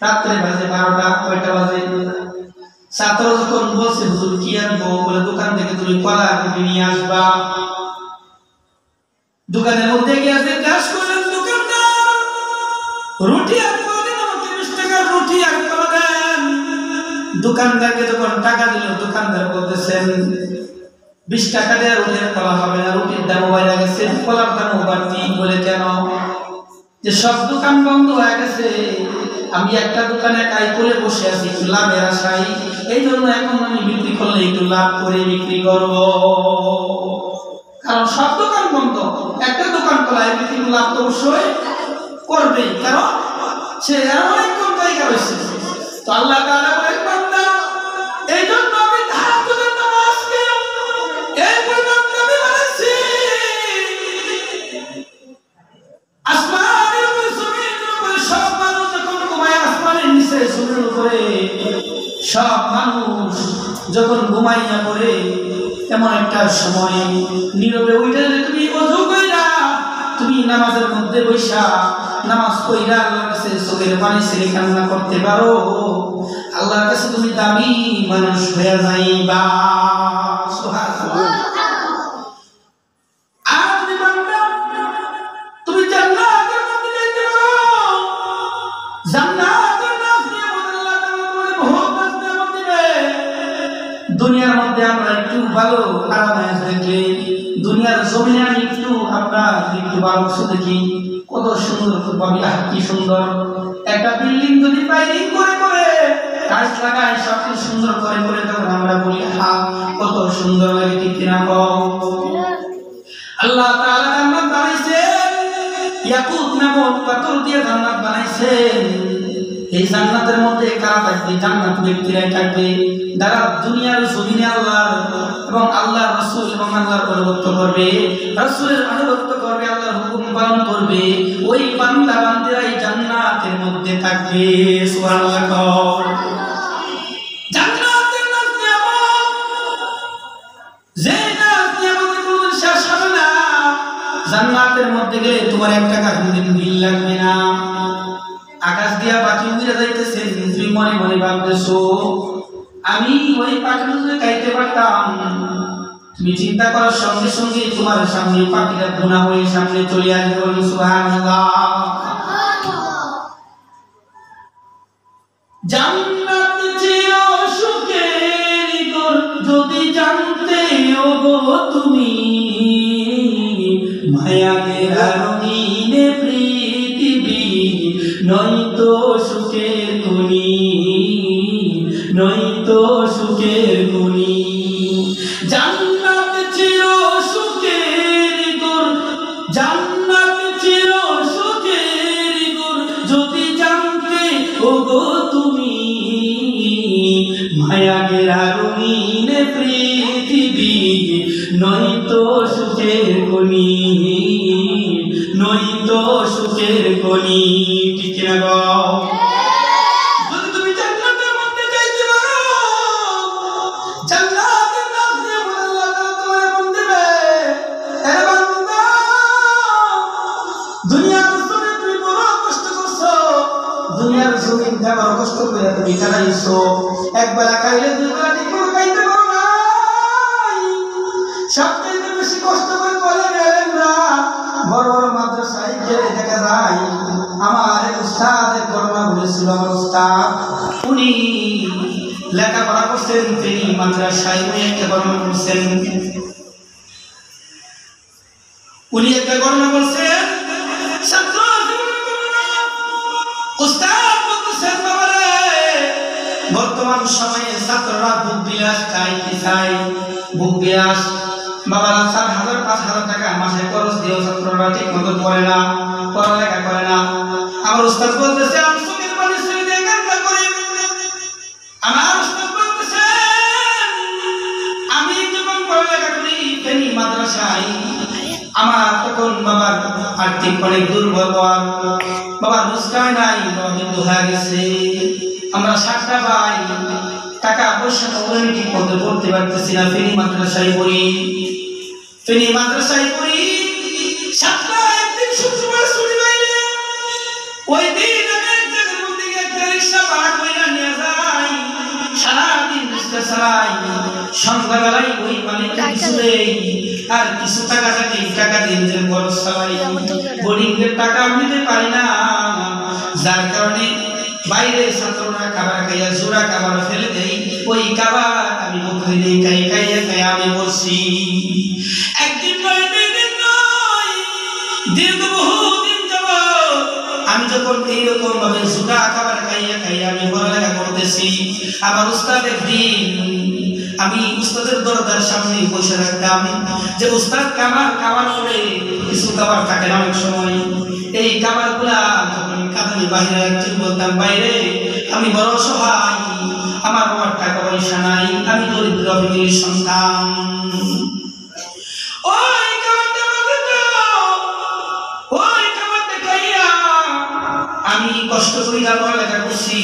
রাত্রে বাজে 12টা, কয়টা বাজে? ছাত্র যখন বলছে হুজুর কি আনবো, বলে দোকান থেকে তুমি কলা রুটি নিয়ে আসবা। দোকানের মধ্যে গিয়ে জিজ্ঞাসা করলেন দোকানদার, রুটি আর কলা দিন, আমাকে 20 টাকার রুটি আর কলা দেন। দোকানদারকে যখন টাকা দিল, দোকানদার বলতেছেন 20 টাকা দিয়ে রুটি আর কলা হবে না, রুটির দাম বাইরে গেছে, কলার দাম বাড়তি। বলে কেন? যে সব দোকান বন্ধ হয়ে গেছে, আমি একটা দোকানে একাই করে বসে আছি একটু লাভের আশায়, এই জন্য এখন আমি বিক্রি করলে একটু লাভ করে বিক্রি করব। কারণ সব দোকান বন্ধ, একটা দোকান খোলায় বিক্রি লাভ তো অবশ্যই করবে, কারণ সে অনেক কম জায়গা রয়েছে। তো আল্লাহ তাআলা বলেন বান্দা, এই জন্য আমি তাহাজ্জুদের নামাজকে এই পরিমাণ দামি বানাইছি, আসমানের উপরে জমিনের উপরে সব মানুষ যখন ঘুমায়, আসমানের নিচে জমিনের উপরে সব মানুষ যখন ঘুমাইয়া পড়ে, এমন একটা সময় নীরবে উঠে তুমি ওযু কইরা তুমি নামাজের মধ্যে বসা নামাজ পড়া আল্লাহর কাছে চোখের পানি ছেড়ে কান্না করতে পারো, আল্লাহর কাছে তুমি দামি মানুষ হয়ে যাইবা। সুবহানাল্লাহ। আর তুমি বান্দা, তুমি জান্নাতের মধ্যে যাইতে পারো, জান্নাতের নাম নিয়ে আল্লাহ তাআলা তোমাকে বহুত নাম দিবে। দুনিয়ার মধ্যে আমরা একটু ভালো আরামে থাকি, দুনিয়ার জমিনে আমি একটু আপনার একটু ভালো দেখি, কত সুন্দর ভাবি, কি সুন্দর একটা বিল্ডিং যদি বাইরিং করে করে কাজ লাগায় সব সুন্দর করে করে, তখন আমরা বলি হা কত সুন্দর লাগে, ঠিক কিনা? আল্লাহ তাআলা জান্নাত বানাইছেন, ইয়াকুত নামক পাথর দিয়ে জান্নাত বানাইছেন। এই জান্নাতের মধ্যে কারা থাকবে? জান্নাত ব্যক্তিরাই থাকবে যারা দুনিয়ার জমিনে আল্লাহ এবং আল্লাহর রাসূল এবং আল্লাহর অনুগত করবে, রাসূলের অনুগত করবে, আল্লাহর হুকুম পালন করবে। ওই বান্দা বান্দীরাই জান্নাতের মধ্যে থাকবে। সুবহানাল্লাহ। জান্নাতের নিয়ামত, যে নিয়ামতের কোনো শেষ হবে না। জান্নাতের মধ্যে গেলে তোমার 1 টাকা কোনদিন বিল লাগবে না। আকাশ দিয়া পাখি উড়ে যাইতেছে, তুমি মনে মনে ভাবতেছো আমি ওই পাখিগুলোকে খাইতে পারতাম। তুমি চিন্তা করার সঙ্গে সঙ্গে তোমার সামনে পাখিটা গুনাহ হয়ে সামনে চলে আসবে। সুবহানাল্লাহ। জান্নাত চির সুখের ঘর, যদি জানতে ওগো তুমি, মায়াদের রঙিনে পৃথিবী নয়তো সুখের খনি, নয়তো সুখের খনি। জান্নাত চির সুখের ঘর, জান্নাত চির সুখের ঘর, যদি জানতে ওগো তুমি, মায়াদের রঙিনে পৃথিবী নয়তো সুখের খনি, নয়তো সুখের খনি। ঠিক না গো? যদি তুমি জান্নাতের মধ্যে যাইতে পারো, জান্নাতের নাম দিয়ে আল্লাহ তাআলা তোমার মন দিবে। এরে বান্দা, দুনিয়ার জমিনে তুমি বড় কষ্ট করছো, দুনিয়ার জমিন বড় কষ্ট করে তুমি কাটাইছো। একবার খাইলে দুইবার ঠিক করে খাইতে পারো না। সবচেয়ে বেশি কষ্ট করে বলে গেলেন না, বড় বড় মাদ্রাসায় গেলে দেখা যায়, আমার উস্তাদের ঘটনা বলেছিল। আমার উস্তাদ উনি লেখাপড়া করছেন, তিনি মাদ্রাসায় একটা ঘটনা করছেন। উনি একটা ঘটনা বলছেন, ছাত্র উস্তাদ বলতেছেন, বাবারে বর্তমান সময়ে ছাত্ররা ভোগ বিলাস খায়, কি চায়? ভোগ বিলাস। বাবারা 4,000 5,000 টাকা মাসে খরচ দিয়েও ছাত্ররা ঠিক মতো পড়ে না, পড়ালেখা করে না। আমার উস্তাদ বলতেছে, আমি চোখের পানি ছেড়ে দিয়ে কান্না করি। আমার উস্তাদ বলতেছে, আমি যখন পড়ালেখা করি ফেনী মাদ্রাসায়, আমার তখন বাবার আর্থিক অনেক দুর্বল, বাবার রোজগার নাই, বাবা কিন্তু হয়ে গেছে। আমরা 7টা ভাই, টাকা পয়সা ঠিক মতো পড়তে পারতেছি না। ফেনী মাদ্রাসায় পড়ি, ফেনী মাদ্রাসায় পড়ি। 7টা একদিন শুক্রবার ছুটি পাইলে ওই দিন আমি এক জায়গার মধ্যে একটা রিক্সা সন্ধ্যাবেলায় ওই মালিক কিছু দেই আর কিছু টাকা থাকে, টাকা দিয়ে নিজের খরচ চালাই। বোর্ডিংয়ের টাকা আমি দিতে পারি না, যার কারণে বাইরে ছাত্ররা খাবার খাইয়া জোড়া খাবার ফেলে দেয়, ওই খাবার আমি প্রতিদিন খাইয়া আমি বলছি। একদিন নয়, দুই দিন নয়, দীর্ঘ বহুদিন যাবত আমি যখন এইরকম ভাবে জোড়া খাবার খাইয়া আমি পড়ালেখা করতেছি, আমার উস্তাদ একদিন আমি উস্তাদের দরজার সামনে বসে রাখতাম যে উস্তাদ খাবার পরে কিছু খাবার থাকে না অনেক সময়, এই খাবার গুলা যখন কাঁদানি বাইরে একজন বলতাম, বাইরে আমি বড় অসহায়, আমার বাবার টাকা পয়সা নাই, আমি দরিদ্র ফ্যামিলির সন্তান, ওই খাবারটা খাইয়া আমি কষ্ট করি পড়ালেখা করছি।